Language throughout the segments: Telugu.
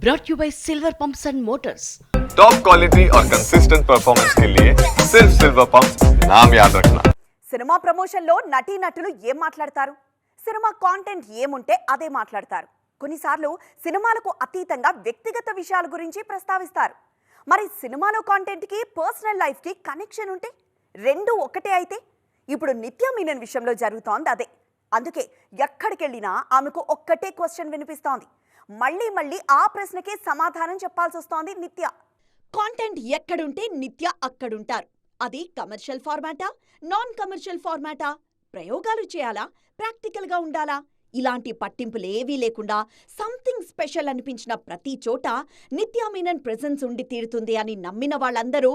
brought you by Silver Pumps and Motors. Top quality और कंसिस्टेंट परफॉर्मेंस के लिए सिर्फ सिल्वर पंप्स नाम याद रखना. సినిమా ప్రమోషన్లో నటీనటులు ఏం మాట్లాడతారు? సినిమా కాంటెంట్ ఏముంటే అదే మాట్లాడతారు. కొన్నిసార్లు సినిమాలకు అతీతంగా వ్యక్తిగత విషయాల గురించి ప్రస్తావిస్తారు. మరి సినిమాలో కాంటెంట్కి పర్సనల్ లైఫ్కి కనెక్షన్ ఉంటే రెండు ఒకటే అయితే ఇప్పుడు నిత్య మీనన్ విషయంలో జరుగుతోంది అదే. అందుకే ఎక్కడికెళ్ళినా ఆమెకు ఒక్కటే క్వశ్చన్ వినిపిస్తోంది. మళ్ళీ మళ్ళీ ఆ ప్రశ్నకే సమాధానం చెప్పాల్సి వస్తోంది నిత్య. కాంటెంట్ ఎక్కడుంటే నిత్య అక్కడుంటారు. అది కమర్షియల్ ఫార్మాటా, నాన్ కమర్షియల్ ఫార్మాటా, ప్రయోగాలు చేయాలా, ప్రాక్టికల్గా ఉండాలా, ఇలాంటి పట్టింపులేవీ లేకుండా సంథింగ్ స్పెషల్ అనిపించిన ప్రతి చోట నిత్య మీనన్ ప్రెజెన్స్ ఉండి తీరుతుంది అని నమ్మిన వాళ్ళందరూ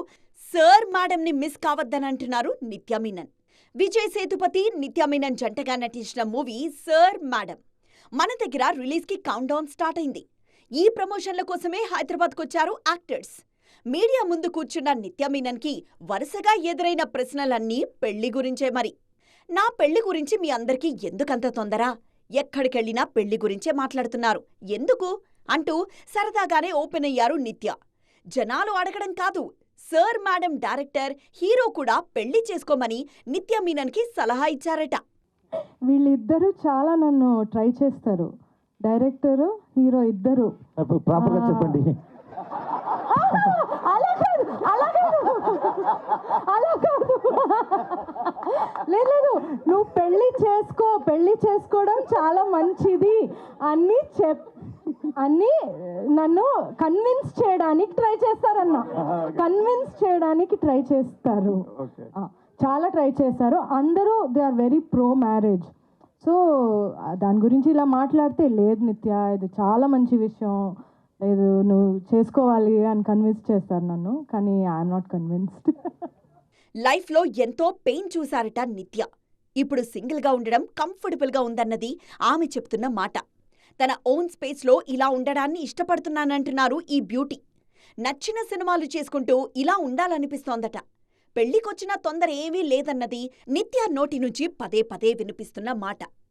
సర్ మేడంని మిస్ కావద్దనంటున్నారు నిత్య మీనన్. విజయ్ సేతుపతి, నిత్య మీనన్ జంటగా నటించిన మూవీ సర్ మేడం మన దగ్గర రిలీజ్కి కౌంట్ డౌన్ స్టార్ట్ అయింది. ఈ ప్రమోషన్ల కోసమే హైదరాబాద్కొచ్చారు యాక్టర్స్. మీడియా ముందు కూర్చున్న నిత్య మీనన్కి వరుసగా ఎదురైన ప్రశ్నలన్నీ పెళ్లి గురించే. మరి నా పెళ్లి గురించి మీ అందరికీ ఎందుకంత తొందర? ఎక్కడికెళ్ళినా పెళ్లి గురించే మాట్లాడుతున్నారు, ఎందుకు అంటూ సరదాగానే ఓపెన్ అయ్యారు నిత్య. జనాలు అడగడం కాదు, సర్ మేడం డైరెక్టర్, హీరో కూడా పెళ్లి చేసుకోమని నిత్య మీనన్కి సలహా ఇచ్చారట. వీళ్ళిద్దరూ చాలా నన్ను ట్రై చేస్తారు, డైరెక్టర్ హీరో ఇద్దరు. ప్రాపర్గా చెప్పండి. లేదు, నువ్వు పెళ్లి చేసుకోవడం చాలా మంచిది అన్ని నన్ను కన్విన్స్ చేయడానికి ట్రై చేస్తారు. చాలా ట్రై చేస్తారు అందరూ. They are very pro marriage. So దాని గురించి ఇలా మాట్లాడితే లేదు నిత్య, ఇది చాలా మంచి విషయం, లేదు నువ్వు చేసుకోవాలి అని కన్విన్స్ చేస్తారు నన్ను. కానీ ఐఎమ్ నాట్ కన్విన్స్డ్. లైఫ్లో ఎంతో పెయిన్ చూశారట నిత్య. ఇప్పుడు సింగిల్గా ఉండడం కంఫర్టబుల్గా ఉందన్నది ఆమె చెప్తున్న మాట. తన ఓన్ స్పేస్లో ఇలా ఉండడాన్ని ఇష్టపడుతున్నానంటున్నారు ఈ బ్యూటీ. నచ్చిన సినిమాలు చేసుకుంటూ ఇలా ఉండాలనిపిస్తోందట. పెళ్లికొచ్చిన తొందర ఏమీ లేదన్నది నిత్య నోటి నుంచి పదే పదే వినిపిస్తున్న మాట.